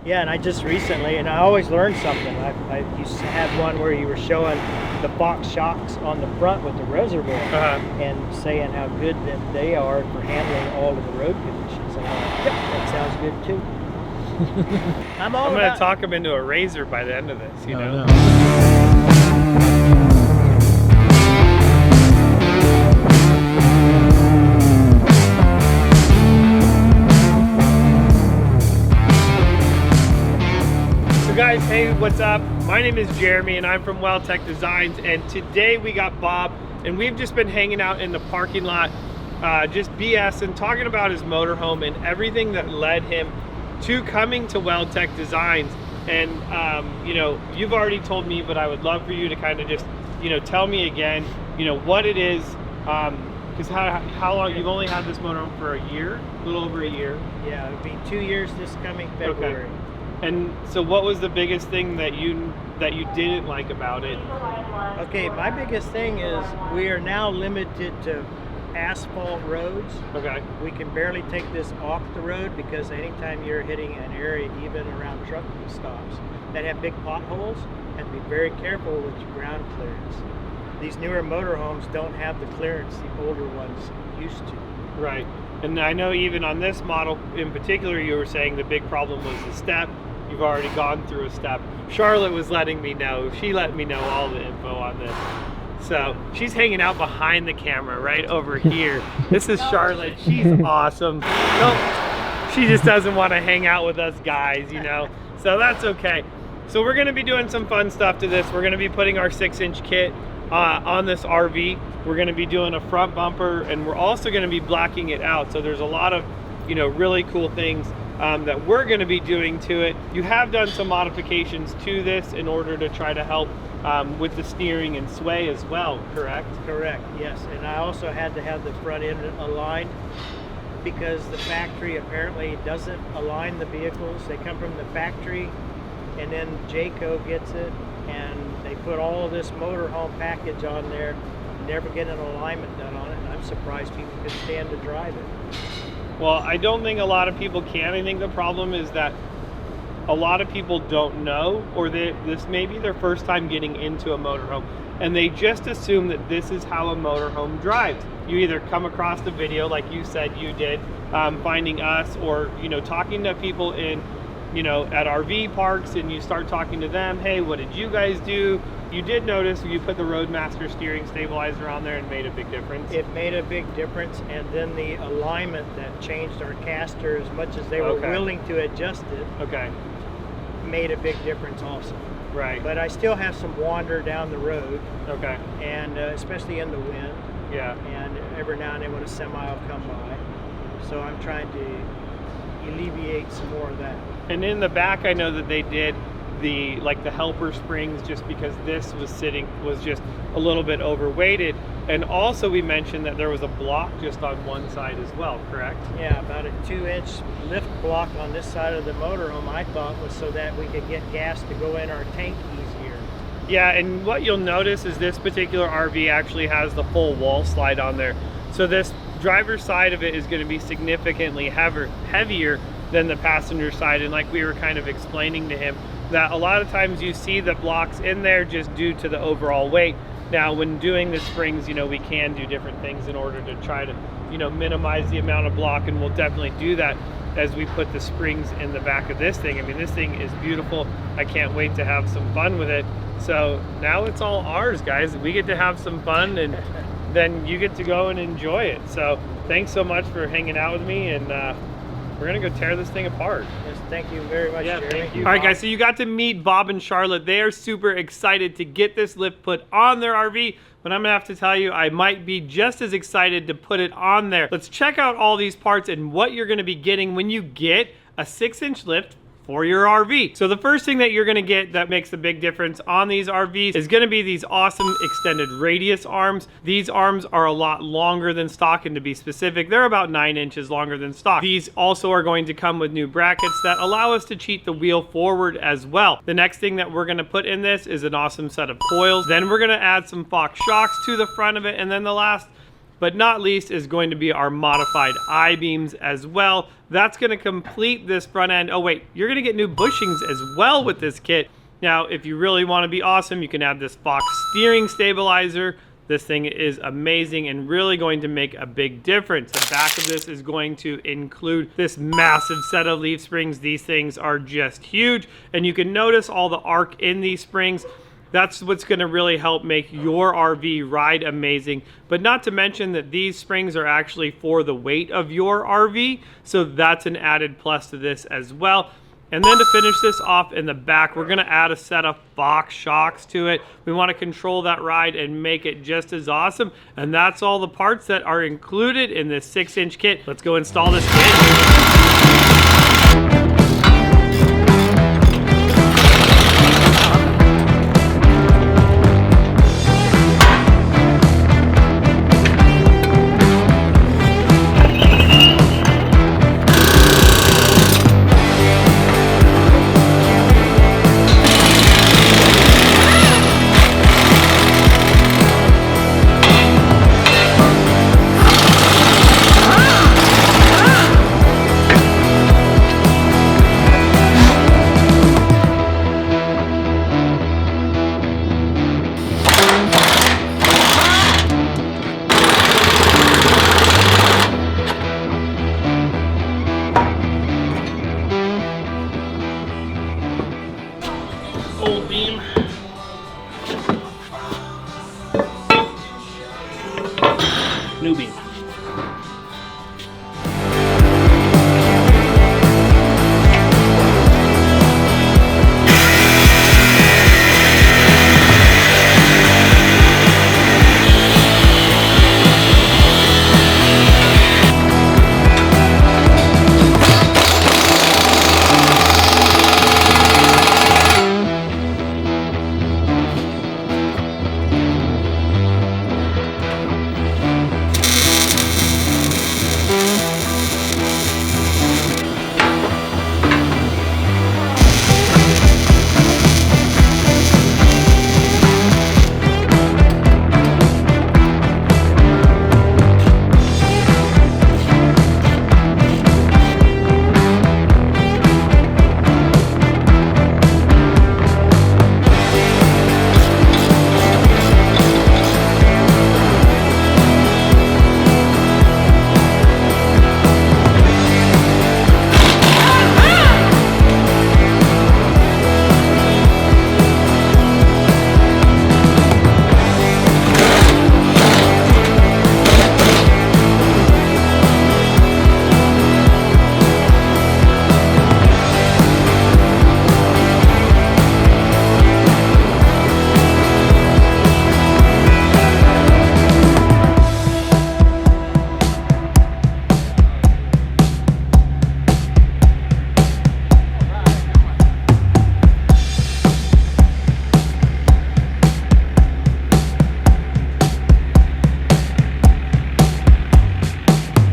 Yeah, and I just recently, and I always learn something. I used to have one where you were showing the box shocks on the front with the reservoir and saying how good that they are for handling all of the road conditions. And I'm like, yep, that sounds good too. I'm going to talk him into a razor by the end of this, you know? So guys, hey, what's up? My name is Jeremy and I'm from WeldTec Designs, and today we got Bob and we've just been hanging out in the parking lot just BSing, talking about his motorhome and everything that led him to coming to WeldTec Designs. And you know, you've already told me, but I would love for you to kind of just, you know, tell me again, you know, what it is, because how long, you've only had this motorhome for a year, a little over a year? Yeah, it'll be 2 years this coming February. Okay. And so what was the biggest thing that you didn't like about it? Okay, my biggest thing is we are now limited to asphalt roads. Okay. We can barely take this off the road because anytime you're hitting an area, even around truck stops that have big potholes, you have to be very careful with your ground clearance. These newer motorhomes don't have the clearance the older ones used to. Right. And I know even on this model in particular, you were saying the big problem was the step. You've already gone through a step. Charlotte was letting me know. She let me know all the info on this. So she's hanging out behind the camera right over here. This is Charlotte. She's awesome. Nope. She just doesn't want to hang out with us guys, you know. So that's okay. So we're going to be doing some fun stuff to this. We're going to be putting our 6-inch kit on this RV. We're going to be doing a front bumper, and we're also going to be blacking it out. So there's a lot of, you know, really cool things that we're going to be doing to it. You have done some modifications to this in order to try to help with the steering and sway as well, correct? Correct, yes. And I also had to have the front end aligned because the factory apparently doesn't align the vehicles. They come from the factory and then Jayco gets it and they put all of this motorhome package on there, never get an alignment done on it, and I'm surprised people can stand to drive it. Well, I don't think a lot of people can. I think the problem is that a lot of people don't know, or this may be their first time getting into a motorhome, and they just assume that this is how a motorhome drives. You either come across the video like you said you did, finding us, or, you know, talking to people in, you know, at RV parks, and you start talking to them. Hey, what did you guys do? You did notice you put the Roadmaster steering stabilizer on there and made a big difference. It made a big difference, and then the alignment that changed our caster as much as they were willing to adjust it. Okay. Made a big difference also. Right. But I still have some wander down the road. Okay. And especially in the wind. Yeah. And every now and then when a semi will come by. So I'm trying to alleviate some more of that. And in the back, I know that they did the helper springs just because this was just a little bit overweighted. And also we mentioned that there was a block just on one side as well, correct? Yeah, about a 2-inch lift block on this side of the motorhome, I thought was so that we could get gas to go in our tank easier. Yeah, and what you'll notice is this particular RV actually has the full wall slide on there. So this driver's side of it is going to be significantly heavier than the passenger side. And like we were kind of explaining to him, that a lot of times you see the blocks in there just due to the overall weight. Now, when doing the springs, you know, we can do different things in order to try to, you know, minimize the amount of block, and we'll definitely do that as we put the springs in the back of this thing. I mean, this thing is beautiful. I can't wait to have some fun with it. So now it's all ours, guys. We get to have some fun, and then you get to go and enjoy it. So thanks so much for hanging out with me, and we're gonna go tear this thing apart. Yes, thank you very much, Jeremy. Thank you. All right, guys, so you got to meet Bob and Charlotte. They are super excited to get this lift put on their RV, but I'm gonna have to tell you, I might be just as excited to put it on there. Let's check out all these parts and what you're gonna be getting when you get a 6-inch lift for your RV. So the first thing that you're gonna get that makes a big difference on these RVs is gonna be these awesome extended radius arms. These arms are a lot longer than stock, and to be specific, they're about 9 inches longer than stock. These also are going to come with new brackets that allow us to cheat the wheel forward as well. The next thing that we're gonna put in this is an awesome set of coils. Then we're gonna add some Fox shocks to the front of it, and then the last but not least is going to be our modified I-beams as well. That's going to complete this front end. Oh wait, you're going to get new bushings as well with this kit. Now, if you really want to be awesome, you can have this Fox steering stabilizer. This thing is amazing and really going to make a big difference. The back of this is going to include this massive set of leaf springs. These things are just huge, and you can notice all the arc in these springs. That's what's going to really help make your RV ride amazing. But not to mention that these springs are actually for the weight of your RV, so that's an added plus to this as well. And then to finish this off in the back, we're gonna add a set of Fox shocks to it. We wanna control that ride and make it just as awesome. And that's all the parts that are included in this 6-inch kit. Let's go install this kit. Old beam. New beam.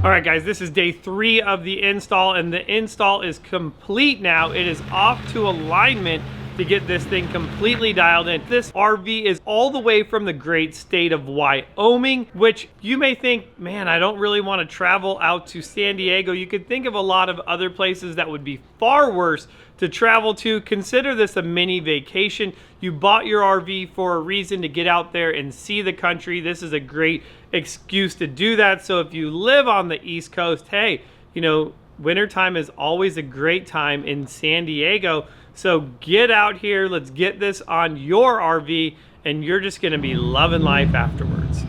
All right, guys, this is day 3 of the install, and the install is complete now. It is off to alignment to get this thing completely dialed in. This RV is all the way from the great state of Wyoming, which you may think, man, I don't really want to travel out to San Diego. You could think of a lot of other places that would be far worse to travel to. Consider this a mini vacation. You bought your RV for a reason, to get out there and see the country. This is a great excuse to do that. So if you live on the East Coast, hey, you know, wintertime is always a great time in San Diego. So get out here, let's get this on your RV, and you're just gonna be loving life afterwards.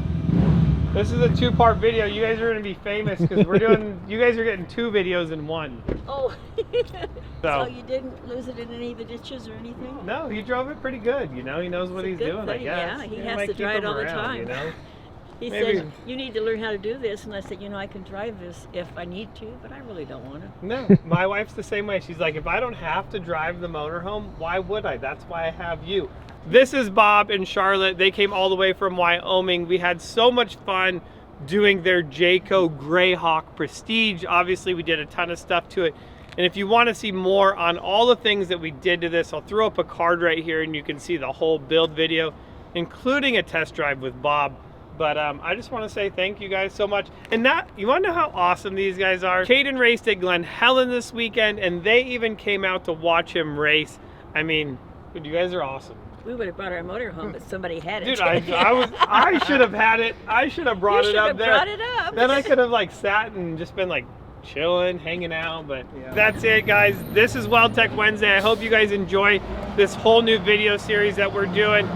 This is a 2-part video. You guys are gonna be famous because we're doing, you guys are getting 2 videos in one. Oh, So you didn't lose it in any of the ditches or anything? no, he drove it pretty good, you know, he knows what he's Good doing, I thing, guess. yeah, he You has might to keep drive it him all the around, time. you know? He Maybe. said, you need to learn how to do this. And I said, you know, I can drive this if I need to, but I really don't want to. No, my wife's the same way. She's like, if I don't have to drive the motorhome, why would I? That's why I have you. This is Bob and Charlotte. They came all the way from Wyoming. We had so much fun doing their Jayco Greyhawk Prestige. Obviously, we did a ton of stuff to it. And if you want to see more on all the things that we did to this, I'll throw up a card right here and you can see the whole build video, including a test drive with Bob. But I just want to say thank you guys so much. And that, you want to know how awesome these guys are? Caden raced at Glen Helen this weekend, and they even came out to watch him race. I mean, dude, you guys are awesome. We would have brought our motorhome, but somebody had it. Dude, I should have had it. I should have brought it up there. Brought it up. Then I could have like sat and just been like chilling, hanging out. But that's it, guys. This is WeldTec Wednesday. I hope you guys enjoy this whole new video series that we're doing.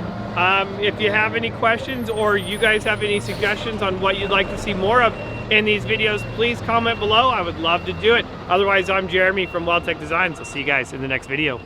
If you have any questions or you guys have any suggestions on what you'd like to see more of in these videos, please comment below. I would love to do it. Otherwise, I'm Jeremy from WeldTec Designs. I'll see you guys in the next video.